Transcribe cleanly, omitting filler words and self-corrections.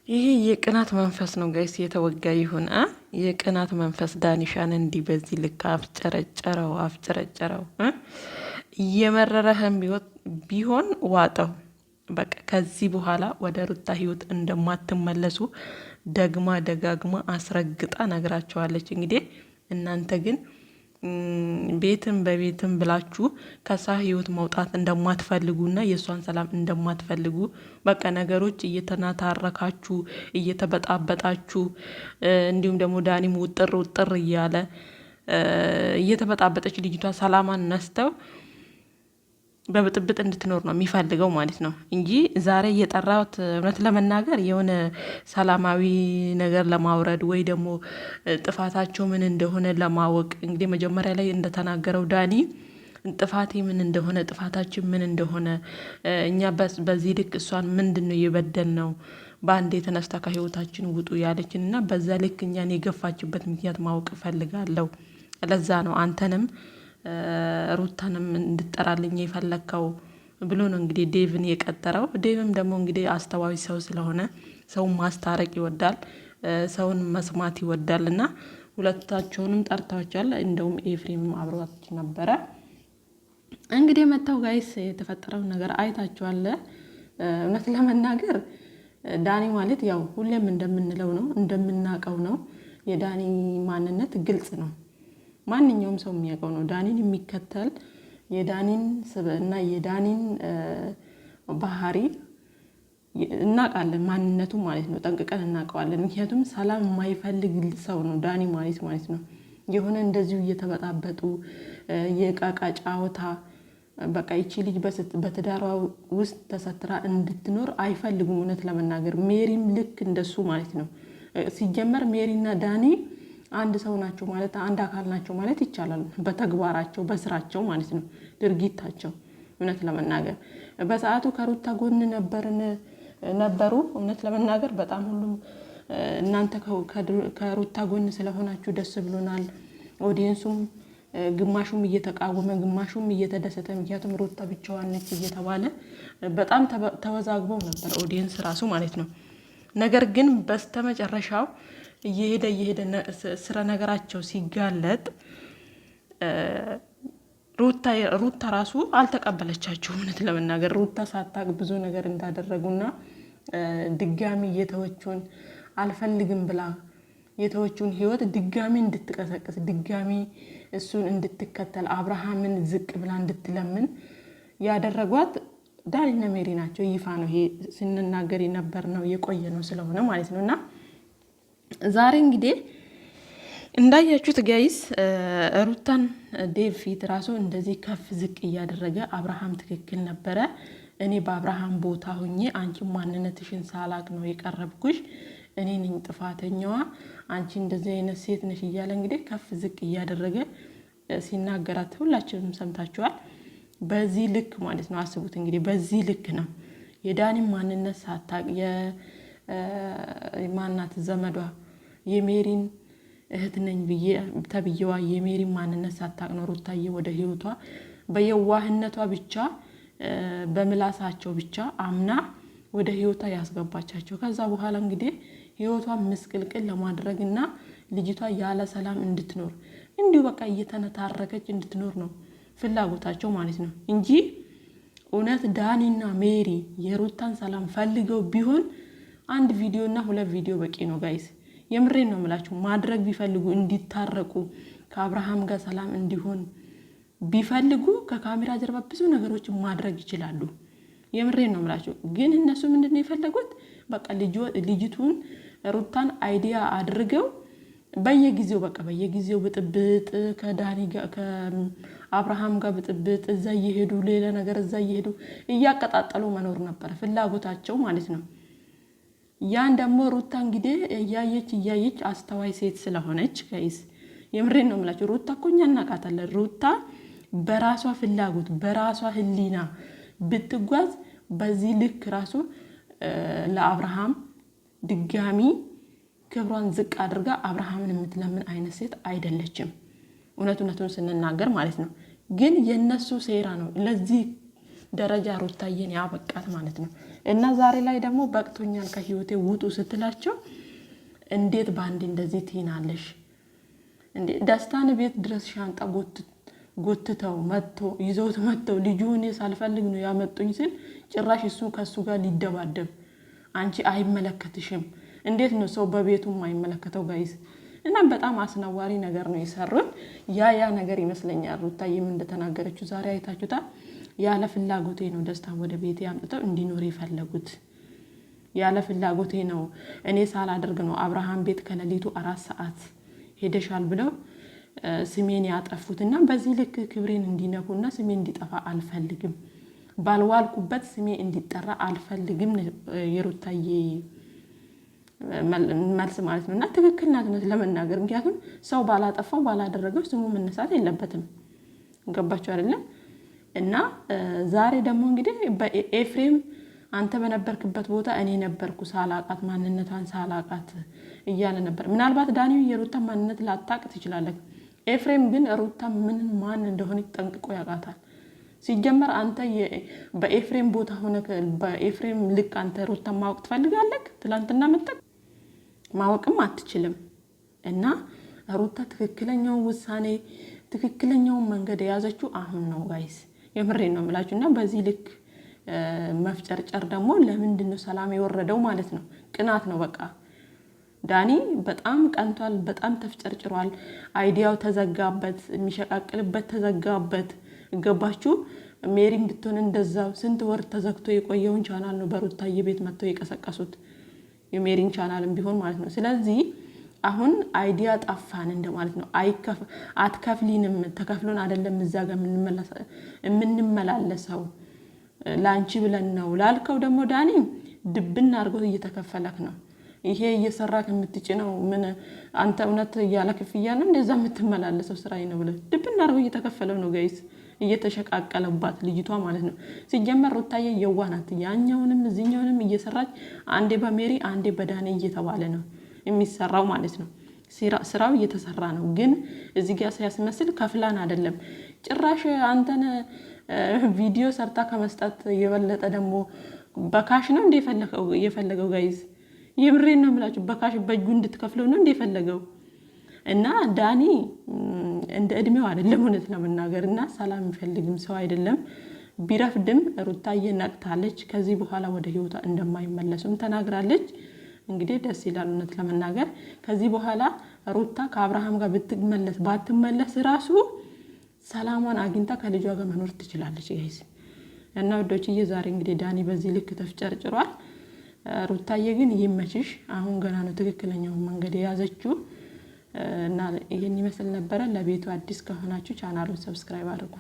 ይሄ የቅናት መንፈስ ነው ጋይስ፣ የተወጋ ይሁን የቅናት መንፈስ ዳኒሻን እንዲህ በዚህ ልክ አፍጨረጨረው። እየመረረህም ቢሆን ዋጠው። በቃ ከዚህ በኋላ ወደ ሩታ ህይወት እንደማትመለሱ ደግማ ደጋግማ አስረግጣ ነግራቸዋለች። እንግዲህ እናንተ ግን ቤትም በቤትም ብላችሁ ከሳ ህይወት መውጣት እንደማትፈልጉና የእሷን ሰላም እንደማትፈልጉ በቃ ነገሮች እየተናታረካችሁ እየተበጣበጣችሁ እንዲሁም ደግሞ ዳኒም ውጥር ውጥር እያለ እየተበጣበጠች ልጅቷ ሰላማን ነስተው በብጥብጥ እንድትኖር ነው የሚፈልገው ማለት ነው እንጂ ዛሬ እየጠራሁት እውነት ለመናገር የሆነ ሰላማዊ ነገር ለማውረድ ወይ ደግሞ ጥፋታቸው ምን እንደሆነ ለማወቅ እንግዲህ መጀመሪያ ላይ እንደተናገረው ዳኒ ጥፋቴ ምን እንደሆነ ጥፋታችን ምን እንደሆነ እኛ በዚህ ልክ እሷን ምንድነው የበደልነው በአንዴ የተነስታ ከህይወታችን ውጡ ያለችን እና በዛ ልክ እኛን የገፋችበት ምክንያት ማወቅ እፈልጋለሁ። ለዛ ነው አንተንም ሩታንም እንድጠራልኝ የፈለከው ብሎ ነው እንግዲህ ዴቭን የቀጠረው። ዴቭም ደግሞ እንግዲህ አስተዋይ ሰው ስለሆነ ሰውን ማስታረቅ ይወዳል፣ ሰውን መስማት ይወዳል እና ሁለታቸውንም ጠርታዎቻል። እንደውም ኤፍሬምም አብሯቸው ነበረ። እንግዲህ መታው ጋይስ የተፈጠረውን ነገር አይታችኋል። እውነት ለመናገር ዳኒ ማለት ያው ሁሌም እንደምንለው ነው እንደምናውቀው ነው። የዳኒ ማንነት ግልጽ ነው። ማንኛውም ሰው የሚያውቀው ነው። ዳኒን የሚከተል የዳኒን ስብዕና የዳኒን ባህሪ እናውቃለን፣ ማንነቱ ማለት ነው። ጠንቅቀን እናውቀዋለን። ምክንያቱም ሰላም የማይፈልግ ሰው ነው ዳኒ ማለት ነው። የሆነ እንደዚሁ እየተበጣበጡ የቃቃ ጫወታ በቃ ይቺ ልጅ በትዳሯ ውስጥ ተሰትራ እንድትኖር አይፈልጉም። እውነት ለመናገር ሜሪም ልክ እንደሱ ማለት ነው። ሲጀመር ሜሪና ዳኒ አንድ ሰው ናቸው ማለት አንድ አካል ናቸው ማለት ይቻላል። በተግባራቸው በስራቸው ማለት ነው፣ ድርጊታቸው። እውነት ለመናገር በሰዓቱ ከሩታ ጎን ነበሩ። እውነት ለመናገር በጣም ሁሉም እናንተ ከሩታ ጎን ስለሆናችሁ ደስ ብሎናል። ኦዲየንሱም ግማሹም እየተቃወመ ግማሹም እየተደሰተ፣ ምክንያቱም ሩታ ብቻዋን ነች እየተባለ በጣም ተወዛግበው ነበር ኦዲየንስ ራሱ ማለት ነው። ነገር ግን በስተመጨረሻው እየሄደ ስለ ነገራቸው ሲጋለጥ ሩታ ራሱ አልተቀበለቻቸው። እውነት ለመናገር ሩታ ሳታቅ ብዙ ነገር እንዳደረጉና ድጋሚ የተወቹን አልፈልግም ብላ የተወቹን ህይወት ድጋሚ እንድትቀሰቅስ ድጋሚ እሱን እንድትከተል አብርሃምን ዝቅ ብላ እንድትለምን ያደረጓት ዳኒና ሜሪ ናቸው። ይፋ ነው ይሄ ስንናገር የነበር ነው የቆየ ነው ስለሆነ ማለት ነውና ዛሬ እንግዲህ እንዳያችሁት ጋይስ ሩታን ዴቭ ፊት ራሱ እንደዚህ ከፍ ዝቅ እያደረገ አብርሃም ትክክል ነበረ፣ እኔ በአብርሃም ቦታ ሆኜ አንቺ ማንነትሽን ሳላቅ ነው የቀረብኩሽ፣ እኔ ነኝ ጥፋተኛዋ፣ አንቺ እንደዚህ አይነት ሴት ነሽ እያለ እንግዲህ ከፍ ዝቅ እያደረገ ሲናገራት ሁላችንም ሰምታችኋል። በዚህ ልክ ማለት ነው። አስቡት እንግዲህ በዚህ ልክ ነው የዳኒ ማንነት ሳታቅ የማናት ዘመዷ የሜሪን እህት ነኝ ተብዬዋ የሜሪን ማንነት ሳታቅ ነው ሩታዬ ወደ ህይወቷ በየዋህነቷ ብቻ በምላሳቸው ብቻ አምና ወደ ህይወቷ ያስገባቻቸው። ከዛ በኋላ እንግዲህ ህይወቷን ምስቅልቅል ለማድረግና ልጅቷ ያለ ሰላም እንድትኖር እንዲሁ በቃ እየተነታረከች እንድትኖር ነው ፍላጎታቸው ማለት ነው እንጂ እውነት ዳኒና ሜሪ የሩታን ሰላም ፈልገው ቢሆን አንድ ቪዲዮ እና ሁለት ቪዲዮ በቂ ነው ጋይስ። የምሬን ነው የምላችሁ። ማድረግ ቢፈልጉ እንዲታረቁ ከአብርሃም ጋር ሰላም እንዲሆን ቢፈልጉ ከካሜራ ጀርባ ብዙ ነገሮች ማድረግ ይችላሉ። የምሬን ነው የምላችሁ። ግን እነሱ ምንድነው የፈለጉት? በቃ ልጅቱን ሩታን አይዲያ አድርገው በየጊዜው ብጥብጥ ከዳኒ ጋር ከአብርሃም ጋር ብጥብጥ እዛ እየሄዱ ሌላ ነገር እዛ እየሄዱ እያቀጣጠሉ መኖር ነበር ፍላጎታቸው ማለት ነው። ያን ደግሞ ሩታ እንግዲህ እያየች አስተዋይ ሴት ስለሆነች ጋይስ የምሬን ነው የምላችሁ። ሩታ እኮ እኛ እናውቃታለን። ሩታ በራሷ ፍላጎት በራሷ ህሊና ብትጓዝ በዚህ ልክ ራሱ ለአብርሃም ድጋሚ ክብሯን ዝቅ አድርጋ አብርሃምን የምትለምን አይነት ሴት አይደለችም። እውነቱን ስንናገር ማለት ነው። ግን የነሱ ሴራ ነው ለዚህ ደረጃ ሩታዬን ያበቃት ማለት ነው። እና ዛሬ ላይ ደግሞ በቅቶኛል ከህይወቴ ውጡ ስትላቸው እንዴት ባንዴ እንደዚህ ትይናለሽ እንዴ? ደስታን ቤት ድረስ ሻንጣ ጎትተው ይዘውት መጥተው ልጁ እኔ ሳልፈልግ ነው ያመጡኝ ሲል ጭራሽ እሱ ከሱ ጋር ሊደባደብ አንቺ አይመለከትሽም። እንዴት ነው ሰው በቤቱም አይመለከተው ጋይስ? እና በጣም አስነዋሪ ነገር ነው የሰሩት። ያ ነገር ይመስለኛል ሩታዬም እንደተናገረችው ዛሬ አይታችሁታል። ያለ ፍላጎቴ ነው ደስታ ወደ ቤቴ አምጥተው እንዲኖር የፈለጉት። ያለ ፍላጎቴ ነው እኔ ሳላደርግ ነው አብርሃም ቤት ከሌሊቱ 4 ሰዓት ሄደሻል ብለው ስሜን ያጠፉትና በዚህ ልክ ክብሬን እንዲነኩና ስሜ እንዲጠፋ አልፈልግም። ባልዋልኩበት ስሜ እንዲጠራ አልፈልግም የሩታዬ መልስ ማለት ነው። እና ትክክል ናት ለመናገር ምክንያቱም ሰው ባላጠፋው ባላደረገው ስሙ መነሳት የለበትም። ገባችሁ አይደለም? እና ዛሬ ደግሞ እንግዲህ በኤፍሬም አንተ በነበርክበት ቦታ እኔ ነበርኩ ሳላቃት ማንነቷን ሳላቃት እያለ ነበር። ምናልባት ዳኒው የሩታ ማንነት ላታቅ ትችላለህ። ኤፍሬም ግን ሩታ ማን እንደሆነ ጠንቅቆ ያውቃታል። ሲጀመር አንተ በኤፍሬም ቦታ ሆነ በኤፍሬም ልክ አንተ ሩታ ማወቅ ትፈልጋለህ? ትላንትና መጣክ ማወቅም አትችልም። እና ሩታ ትክክለኛው ውሳኔ ትክክለኛው መንገድ የያዘችው አሁን ነው ጋይስ፣ የምሬን ነው የምላችሁና በዚህ ልክ መፍጨርጨር ደግሞ ለምንድነው ሰላም የወረደው ማለት ነው? ቅናት ነው በቃ። ዳኒ በጣም ቀንቷል፣ በጣም ተፍጨርጭሯል። አይዲያው ተዘጋበት፣ የሚሸቃቅልበት ተዘጋበት። ገባችሁ? ሜሪም ብትሆን እንደዛው ስንት ወር ተዘግቶ የቆየውን ቻናል ነው በሩታዬ ቤት መጥተው የቀሰቀሱት፣ የሜሪን ቻናልም ቢሆን ማለት ነው። ስለዚህ አሁን አይዲያ ጠፋን እንደማለት ነው። አትከፍሊንም፣ ተከፍሎን አይደለም እዛ ጋር የምንመላለሰው ላንቺ ብለን ነው ላልከው ደግሞ ዳኒ ድብና አድርጎ እየተከፈለክ ነው። ይሄ እየሰራክ የምትጭነው ምን አንተ እውነት ያለ ክፍያ ነው እንደዛ የምትመላለሰው ስራዬ ነው ብለ ድብና አድርጎ እየተከፈለው ነው ጋይስ፣ እየተሸቃቀለባት ልጅቷ ማለት ነው። ሲጀመር ሩታዬ የዋናት ያኛውንም እዚህኛውንም እየሰራች አንዴ በሜሪ አንዴ በዳኒ እየተባለ ነው የሚሰራው ማለት ነው። ስራው እየተሰራ ነው። ግን እዚህ ጋር ሲያስመስል ከፍላን አይደለም ጭራሽ አንተን ቪዲዮ ሰርታ ከመስጠት የበለጠ ደግሞ በካሽ ነው እንደ የፈለገው ጋይዝ፣ የምሬን ነው የምላችሁ። በካሽ በእጁ እንድትከፍለው ነው እንደ የፈለገው። እና ዳኒ እንደ እድሜው አይደለም እውነት ለመናገር እና ሰላም የሚፈልግም ሰው አይደለም። ቢረፍድም ሩታዬ ነቅታለች። ከዚህ በኋላ ወደ ህይወቷ እንደማይመለሱም ተናግራለች። እንግዲህ ደስ ይላል እውነት ለመናገር። ከዚህ በኋላ ሩታ ከአብርሃም ጋር ባትመለስ ራሱ ሰላሟን አግኝታ ከልጇ ጋር መኖር ትችላለች ጋይስ። እና ወዶችዬ ዛሬ እንግዲህ ዳኒ በዚህ ልክ ተፍጨርጭሯል። ሩታዬ ግን ይመችሽ፣ አሁን ገና ነው ትክክለኛው መንገድ የያዘችው። እና ይሄን ይመስል ነበረ። ለቤቱ አዲስ ከሆናችሁ ቻናሉን ሰብስክራይብ አድርጉ።